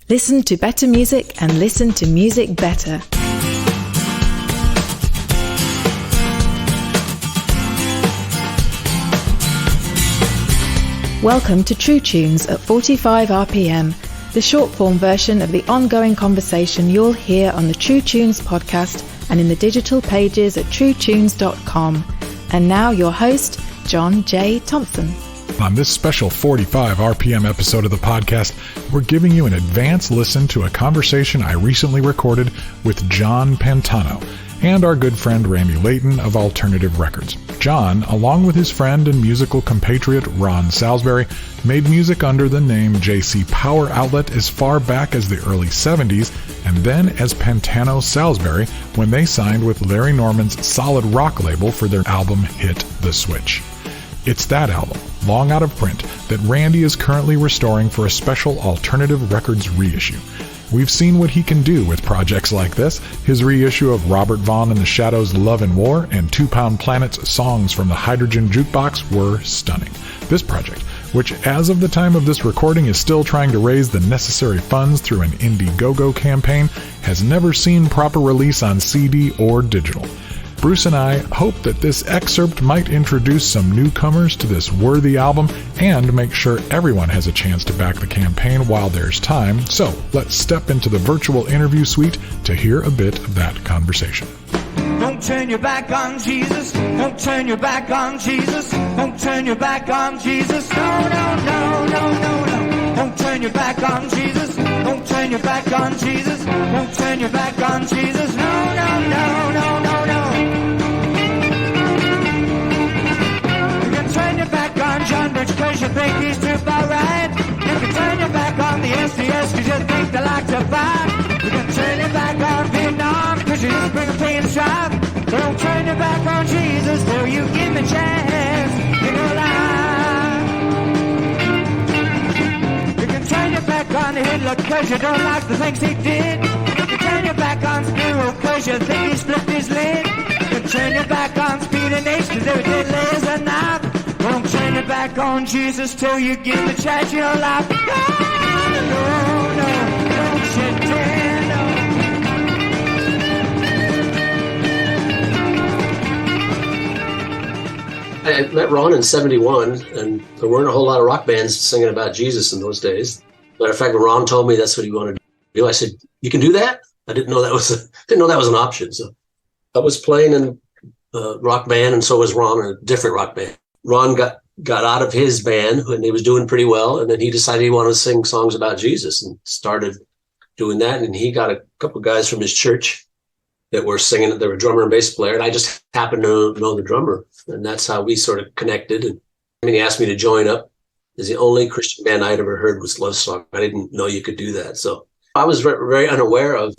Listen to better music and listen to music better. Welcome to True Tunes at 45 RPM, the short-form version of the ongoing conversation you'll hear on the True Tunes podcast and in the digital pages at truetunes.com. And now your host, John J. Thompson. On this special 45 RPM episode of the podcast, we're giving you an advance listen to a conversation I recently recorded with John Pantano and our good friend Myrrh Layton of Alternative Records. John, along with his friend and musical compatriot Ron Salsbury, made music under the name JC Power Outlet as far back as the early 70s, and then as Pantano Salsbury when they signed with Larry Norman's solid rock label for their album hit The Switch. It's that album, long out of print, that Randy is currently restoring for a special Alternative Records reissue. We've seen what he can do with projects like this. His reissue of Robert Vaughn and the Shadows' Love and War and 2 Pound Planet's Songs from the Hydrogen Jukebox were stunning. This project, which as of the time of this recording is still trying to raise the necessary funds through an Indiegogo campaign, has never seen proper release on CD or digital. Bruce and I hope that this excerpt might introduce some newcomers to this worthy album and make sure everyone has a chance to back the campaign while there's time. So let's step into the virtual interview suite to hear a bit of that conversation. Don't turn your back on Jesus. Don't turn your back on Jesus. Don't turn your back on Jesus. No, no, no, no, no, no. Don't turn your back on Jesus. Don't turn your back on Jesus. Don't turn your back on Jesus. No, no, no, no, no, no. Turn your back on John Birch cause you think he's too far right. You can turn your back on the SDS cause you think they like to fight. You can turn your back on Vietnam cause you just bring a pain and strife. Don't turn your back on Jesus till you give him a chance in your life. You can turn your back on Hitler cause you don't like the things he did. You can turn your back on Spiro cause you think he's flipped his lid. You can turn your back on Speed and H cause they were deadly as a knife. Don't turn your back on Jesus till you give the chance in your life. No, no, no, don't you dare, no. I met Ron in 71, and there weren't a whole lot of rock bands singing about Jesus in those days. Matter of fact, when Ron told me that's what he wanted to do, I said, "You can do that?" I didn't know that was an option. So I was playing in a rock band, and so was Ron in a different rock band. Ron got out of his band, and he was doing pretty well, and then he decided he wanted to sing songs about Jesus and started doing that. And he got a couple of guys from his church that were singing. They were a drummer and bass player, and I just happened to know the drummer, and that's how we sort of connected. And I mean, he asked me to join up. It's the only Christian band I'd ever heard was Love Song. I didn't know you could do that, so I was very unaware of.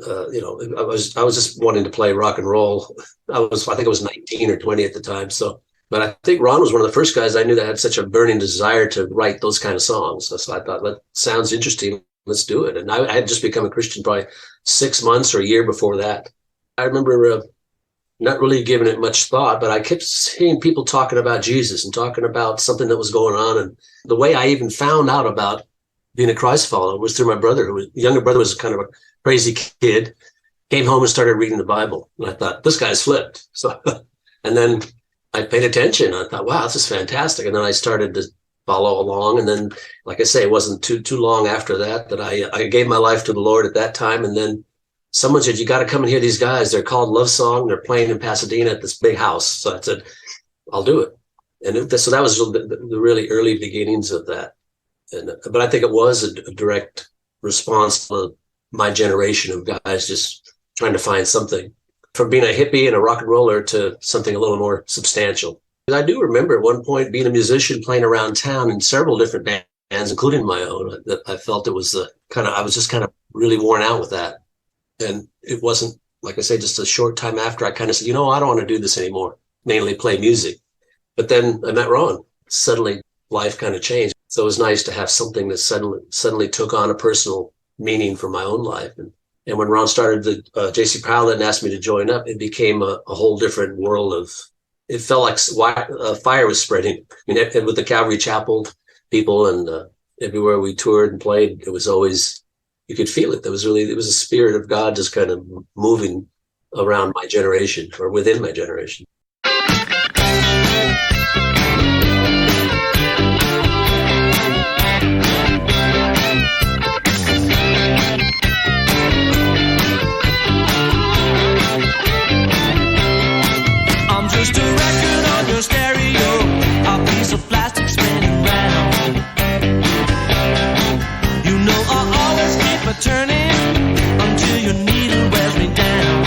I was just wanting to play rock and roll. I think I was 19 or 20 at the time, so. But I think Ron was one of the first guys I knew that had such a burning desire to write those kind of songs. So I thought, that sounds interesting. Let's do it. And I had just become a Christian probably 6 months or a year before that. I remember not really giving it much thought, but I kept seeing people talking about Jesus and talking about something that was going on. And the way I even found out about being a Christ follower was through my brother. Younger brother was kind of a crazy kid, came home and started reading the Bible. And I thought, this guy's flipped. So, and then I paid attention. I thought, wow, this is fantastic. And then I started to follow along. And then, like I say, it wasn't too long after that I gave my life to the Lord at that time. And then someone said, you got to come and hear these guys. They're called Love Song. They're playing in Pasadena at this big house. So I said, I'll do it. And so that was the really early beginnings of that. But I think it was a direct response to my generation of guys just trying to find something. From being a hippie and a rock and roller to something a little more substantial. I do remember at one point being a musician playing around town in several different bands, including my own, that I felt it was I was just kind of really worn out with that. And it wasn't, like I say, just a short time after I kind of said, I don't want to do this anymore, mainly play music. But then I met Ron. Suddenly life kind of changed. So it was nice to have something that suddenly took on a personal meaning for my own life. And when Ron started the JC Power and asked me to join up, it became a whole different world of, it felt like fire was spreading. I mean, and with the Calvary Chapel people and everywhere we toured and played, it was always you could feel it. It was a spirit of God just kind of moving around my generation or within my generation. I'm just a record on your stereo, a piece of plastic spinning round. You know I'll always keep it turning until your needle wears me down.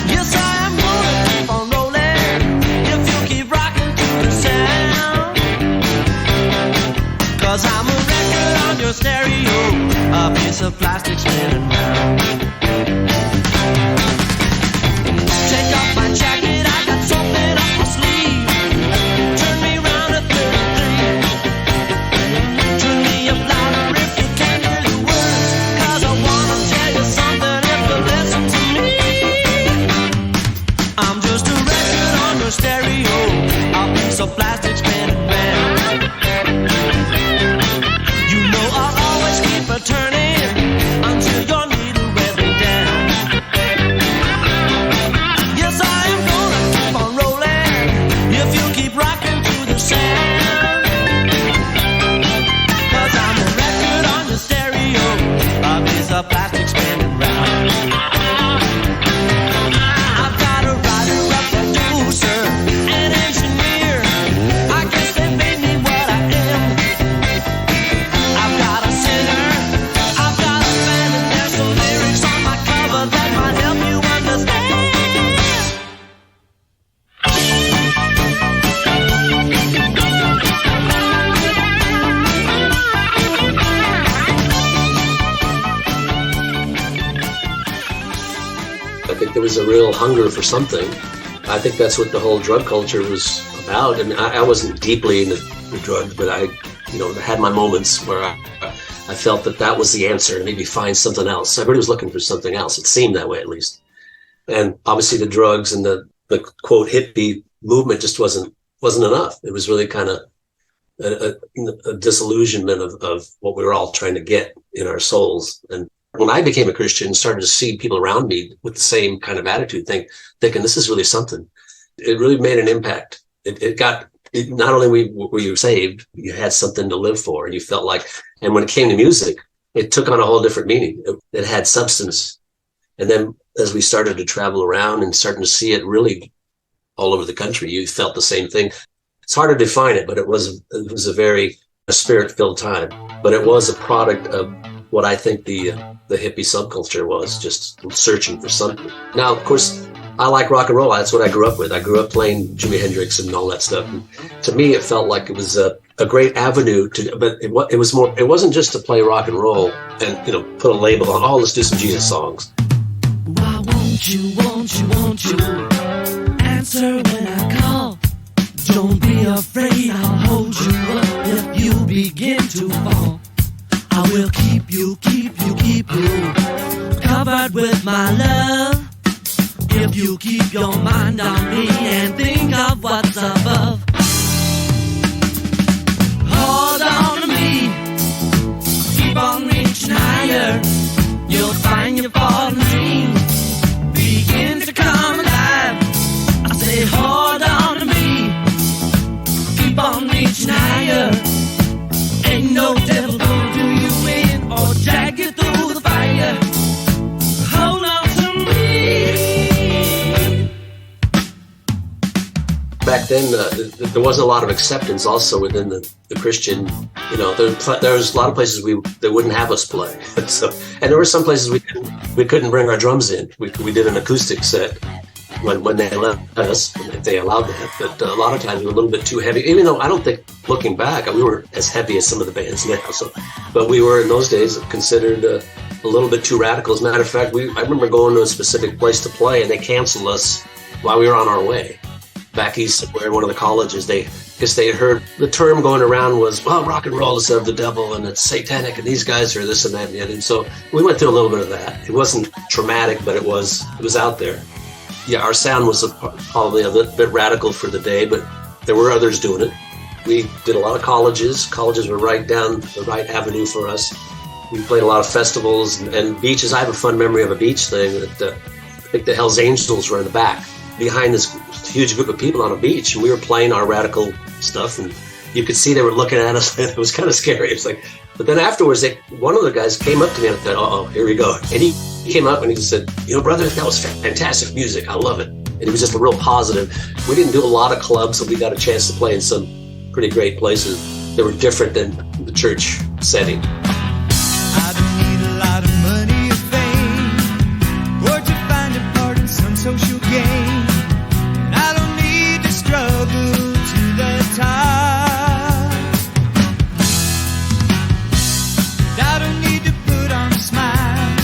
Yes, I am gonna keep on rolling if you keep rocking to the sound. 'Cause I'm a record on your stereo, a piece of plastic spinning round. Take off my jacket, I got something up my sleeve. Turn me round at 33. Turn me up louder if you can't hear the words, 'cause I wanna tell you something if you listen to me. I'm just a record on your stereo, a piece of plastic spinning round. You know I'll always keep it turning until your needle wears me down. Yes, I am gonna keep on rolling if you keep rocking to the sound. 'Cause I'm a record on your stereo, a piece of plastic spinning round. I've got a writer, a producer, an engineer. I guess they made me what I am. I've got a singer, I've got a fan, and there's some lyrics on my cover that might help you understand. I think there was a real hunger for something. I think that's what the whole drug culture was about. I mean, I wasn't deeply into the drugs, but I had my moments where I felt that was the answer, maybe find something else. Everybody was looking for something else. It seemed that way, at least. And obviously the drugs and the quote hippie movement just wasn't enough. It was really kind of a disillusionment of what we were all trying to get in our souls. And when I became a Christian, started to see people around me with the same kind of attitude, thinking this is really something. It really made an impact. Not only were you saved, you had something to live for, and you felt like. And when it came to music, it took on a whole different meaning. It had substance. And then as we started to travel around and starting to see it really all over the country, you felt the same thing. It's hard to define it, but it was a very spirit-filled time. But it was a product of what I think the hippie subculture was, just searching for something. Now, of course, I like rock and roll. That's what I grew up with. I grew up playing Jimi Hendrix and all that stuff. And to me, it felt like it was a great avenue but it was more. It wasn't just to play rock and roll and put a label on. Oh, let's do some Jesus songs. Why won't you answer when I call? Don't be afraid, I'll hold you up if you begin to fall. I will keep you covered with my love. If you keep your mind on me and think of what's above. Hold on to me, keep on reaching higher. You'll find your fallen dreams begin to come alive. I say hold on to me, keep on reaching higher. Ain't no devil gonna do you in or drag you through the fire. Hold on to me. Back then, there wasn't a lot of acceptance also within the Christian. There was a lot of places they wouldn't have us play. And there were some places we couldn't bring our drums in. We did an acoustic set when they let us, if they allowed that. But a lot of times we were a little bit too heavy. Even though I don't think, looking back, we weren't as heavy as some of the bands now. But we were in those days considered a little bit too radical. As a matter of fact, I remember going to a specific place to play, and they canceled us while we were on our way. Back east, where in one of the colleges, because they heard the term going around was, well, rock and roll is of the devil and it's satanic and these guys are this and that and the other. And so we went through a little bit of that. It wasn't traumatic, but it was out there. Yeah, our sound was probably a little bit radical for the day, but there were others doing it. We did a lot of colleges. Colleges were right down the right avenue for us. We played a lot of festivals and beaches. I have a fun memory of a beach thing that I think the Hells Angels were in the back behind this huge group of people on a beach. And we were playing our radical stuff, and you could see they were looking at us, and it was kind of scary. It's like, but then afterwards, one of the guys came up to me and said, "Oh, here we go." And he came up and he just said, "Brother, that was fantastic music. I love it." And he was just a real positive. We didn't do a lot of clubs, so we got a chance to play in some pretty great places that were different than the church setting. I don't need a lot of money or fame, or to find a part in some social game. And I don't need to struggle to the top. And I don't need to put on a smile,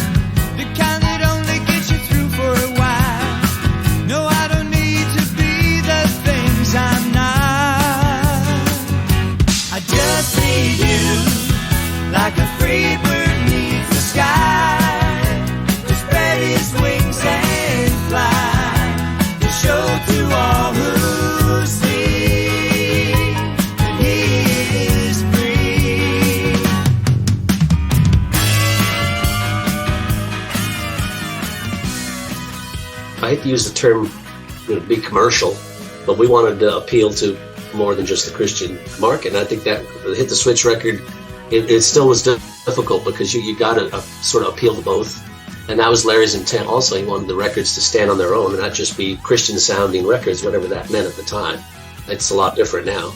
the kind that only gets you through for a while. No, I don't need to be the things I'm not. I just need you, like a free bird needs the sky, to spread his wings and fly, to show to all who see that he is free. I hate to use the term be commercial, but we wanted to appeal to more than just the Christian market. And I think that Hit the Switch record, it still was difficult because you got to sort of appeal to both. And that was Larry's intent also. He wanted the records to stand on their own and not just be Christian sounding records, whatever that meant at the time. It's a lot different now.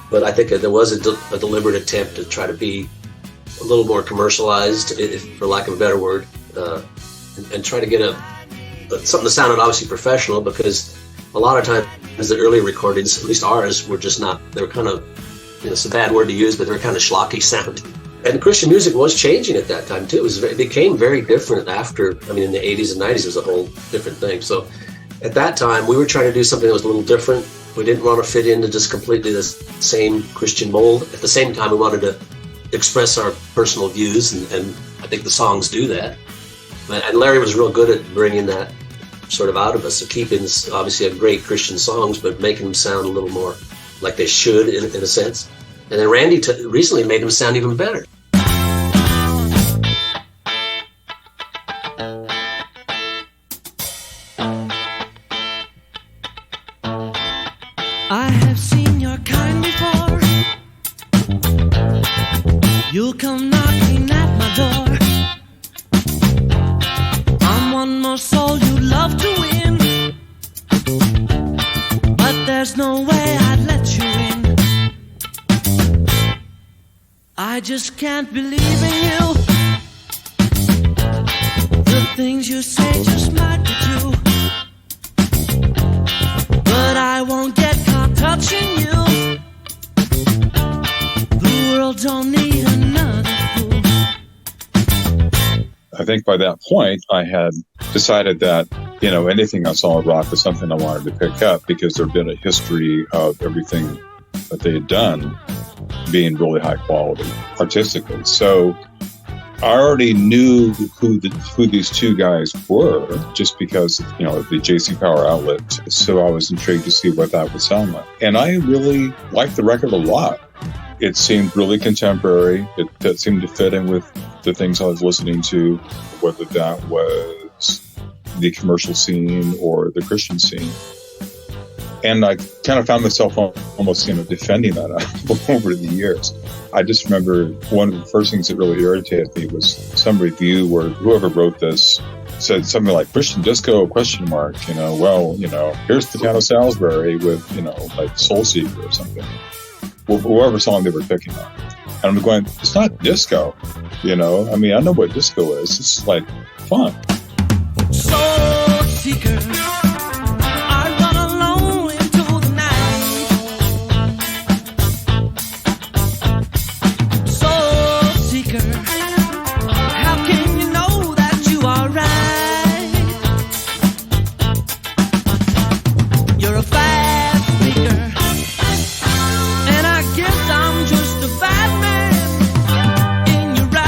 But I think there was a deliberate attempt to try to be a little more commercialized, for lack of a better word, and try to get something that sounded obviously professional, because a lot of times the early recordings, at least ours, were just not, they were kind of, it's a bad word to use, but they were kind of schlocky sounding. And Christian music was changing at that time too. It became very different after, in the 80s and 90s, it was a whole different thing. So at that time, we were trying to do something that was a little different. We didn't want to fit into just completely the same Christian mold. At the same time, we wanted to express our personal views, and I think the songs do that. And Larry was real good at bringing that sort of out of us, so keeping obviously great Christian songs, but making them sound a little more like they should in a sense. And then Randy recently made them sound even better. I have seen your kind before. You'll come knocking at my door. I'm one more soul you love to win, but there's no way I'd let you in. I just can't believe in you. The things you say just might be true, but I won't get caught touching you. The world don't need another fool. I think by that point, I had decided that, anything on solid rock was something I wanted to pick up, because there had been a history of everything that they had done being really high quality artistically. So I already knew who these two guys were, just because, the JC Power outlet. So I was intrigued to see what that would sound like. And I really liked the record a lot. It seemed really contemporary. It seemed to fit in with the things I was listening to, whether that was the commercial scene or the Christian scene. And I kind of found myself almost, defending that over the years. I just remember one of the first things that really irritated me was some review where whoever wrote this said something like "Christian disco?" ? Here's Pantano Salsbury with, like Soul Seeker or something. Well, whatever song they were picking on. And I'm going, it's not disco, I know what disco is. It's like fun. Soul Seeker, I run alone into the night. Soul Seeker, how can you know that you are right? You're a fast speaker, and I guess I'm just a bad man in your eyes.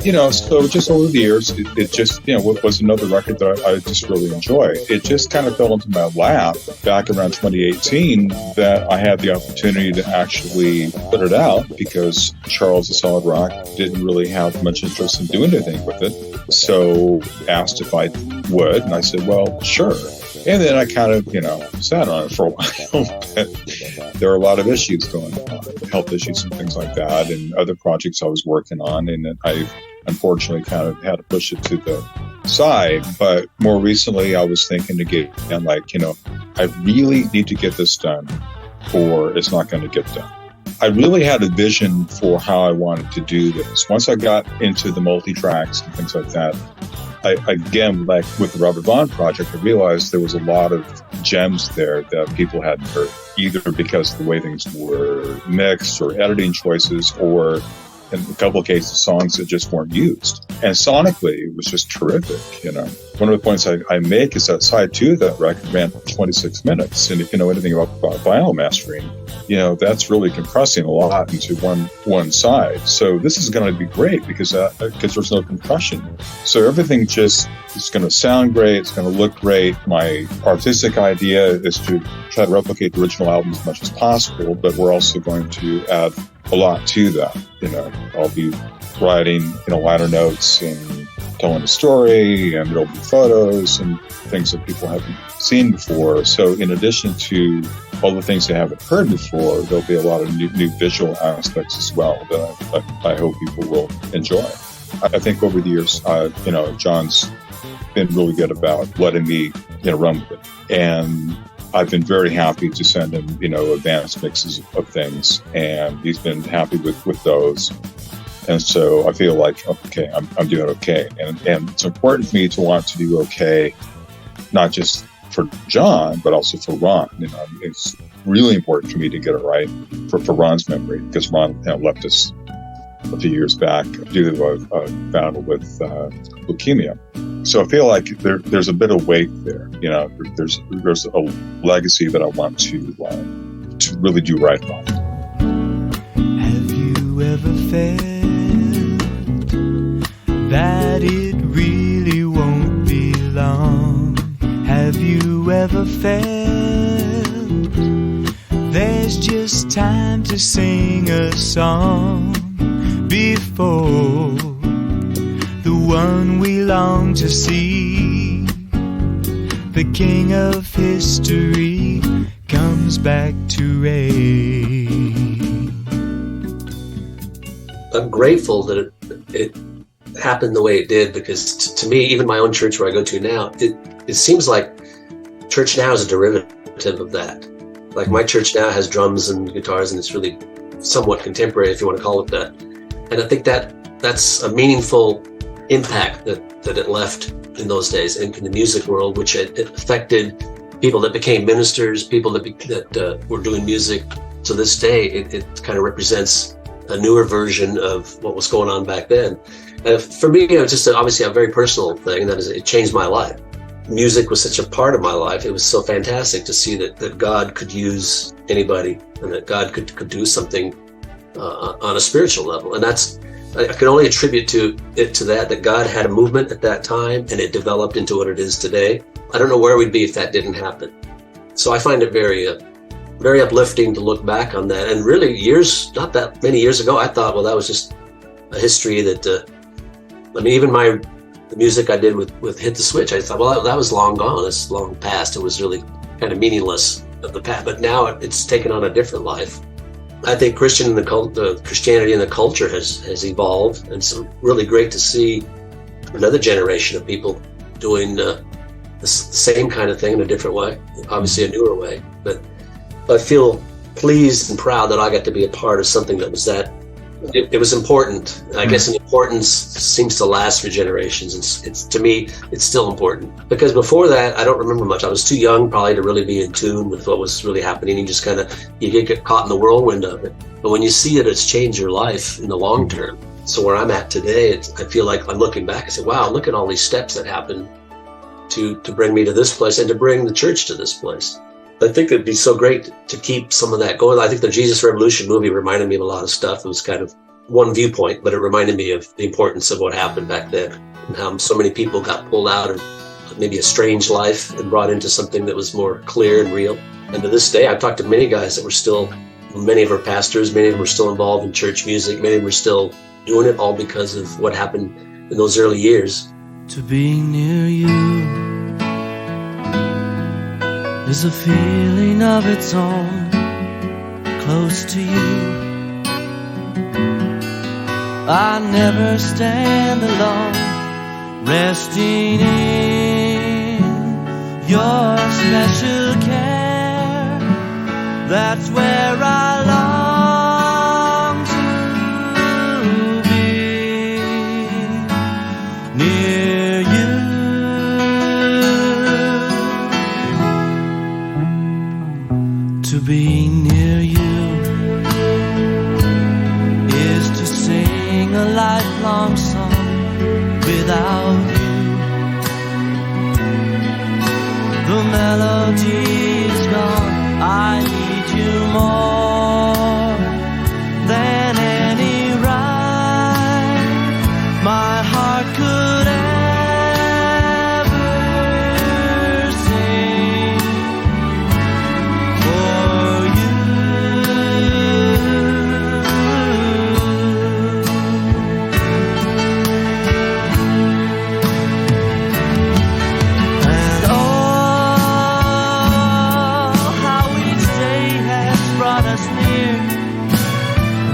So just over the years, it just, was another record that I just really enjoy. It just kind of fell into my lap back around 2018 that I had the opportunity to actually put it out because Charles the Solid Rock didn't really have much interest in doing anything with it. So asked if I would, and I said, well, sure. And then I kind of, sat on it for a while. But there are a lot of issues going on, health issues and things like that, and other projects I was working on. And I unfortunately kind of had to push it to the side. But more recently, I was thinking again, I really need to get this done or it's not going to get done. I really had a vision for how I wanted to do this. Once I got into the multi-tracks and things like that, again, like with the Robert Vaughn project, I realized there was a lot of gems there that people hadn't heard, either because of the way things were mixed or editing choices, or in a couple of cases, songs that just weren't used. And sonically, it was just terrific, One of the points I make is that side 2 of that record ran for 26 minutes. And if you know anything about vinyl mastering, that's really compressing a lot into one side. So this is going to be great because there's no compression. So everything just is going to sound great. It's going to look great. My artistic idea is to try to replicate the original album as much as possible, but we're also going to add a lot to that. I'll be writing, liner notes and telling a story, and there'll be photos and things that people haven't seen before. So in addition to all the things they haven't heard before, there'll be a lot of new visual aspects as well that I hope people will enjoy. I think over the years, John's been really good about letting me, run with it. And I've been very happy to send him, advanced mixes of things, and he's been happy with those. And so I feel like, okay, I'm doing okay. And it's important for me to want to do okay, not just for John, but also for Ron. It's really important for me to get it right for Ron's memory, because Ron left us a few years back due to a battle with leukemia. So I feel like there's a bit of weight there. There's a legacy that I want to really do right by. Have you ever felt that it really won't be long? Have you ever felt there's just time to sing a song before the one we long to see, the king of history, comes back to reign? I'm grateful that it happened the way it did, because to me, even my own church where I go to now, it seems like church now is a derivative of that. Like my church now has drums and guitars, and it's really somewhat contemporary, if you want to call it that. And I think that's a meaningful impact that it left in those days in the music world, which it affected people that became ministers, people that were doing music. To this day, it kind of represents a newer version of what was going on back then. For me, it was just obviously a very personal thing. That is, it changed my life. Music was such a part of my life. It was so fantastic to see that God could use anybody, and that God could do something on a spiritual level. And I can only attribute to that God had a movement at that time, and it developed into what it is today. I don't know where we'd be if that didn't happen. So I find it very very uplifting to look back on that. And really, not that many years ago, I thought, well, that was just a history that, even the music I did with Hit the Switch, I thought, well, that was long gone. It's long past. It was really kind of meaningless of the past. But now it's taken on a different life. I think Christianity and the culture has evolved, and it's really great to see another generation of people doing the same kind of thing in a different way, obviously a newer way. But I feel pleased and proud that I got to be a part of something that was it was important. I guess an importance seems to last for generations. It's to me, it's still important, because before that, I don't remember much. I was too young probably to really be in tune with what was really happening. You just you get caught in the whirlwind of it. But when you see it, it's changed your life in the long term. So where I'm at today, I feel like I'm looking back and say, wow, look at all these steps that happened to bring me to this place and to bring the church to this place. I think it'd be so great to keep some of that going. I think the Jesus Revolution movie reminded me of a lot of stuff. It was kind of one viewpoint, but it reminded me of the importance of what happened back then and how so many people got pulled out of maybe a strange life and brought into something that was more clear and real. And to this day, I've talked to many guys that were still, many of our pastors, many of them were still involved in church music, many of them were still doing it, all because of what happened in those early years. To be near you is a feeling of its own, close to you. I never stand alone, resting in your special care. That's where I long to be, near you. To be near you is to sing a lifelong song without you. The melody is gone, I need you more than any rhyme my heart could ever sing for you. And oh, how each day has brought us near.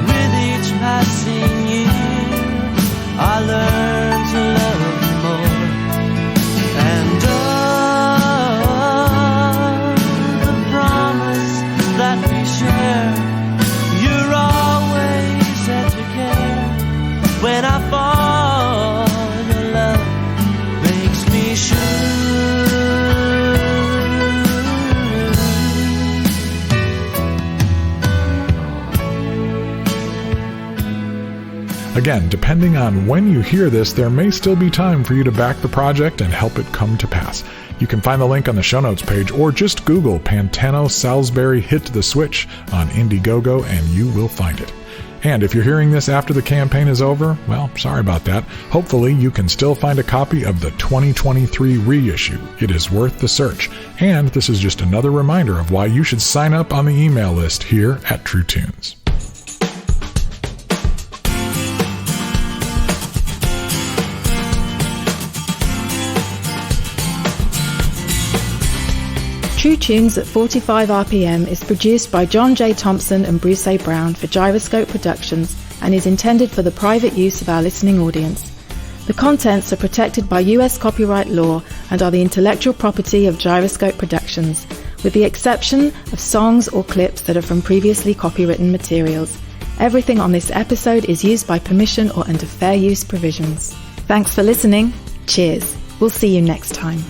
With each passing year, I learn to love you more. And oh, the promise that we share, you're always there to care. When I fall, your love makes me sure. Again, depending on when you hear this, there may still be time for you to back the project and help it come to pass. You can find the link on the show notes page or just Google Pantano Salsbury Hit the Switch on Indiegogo and you will find it. And if you're hearing this after the campaign is over, well, sorry about that. Hopefully you can still find a copy of the 2023 reissue. It is worth the search. And this is just another reminder of why you should sign up on the email list here at True Tunes. True Tunes at 45 RPM is produced by John J. Thompson and Bruce A. Brown for Gyroscope Productions and is intended for the private use of our listening audience. The contents are protected by US copyright law and are the intellectual property of Gyroscope Productions, with the exception of songs or clips that are from previously copywritten materials. Everything on this episode is used by permission or under fair use provisions. Thanks for listening. Cheers. We'll see you next time.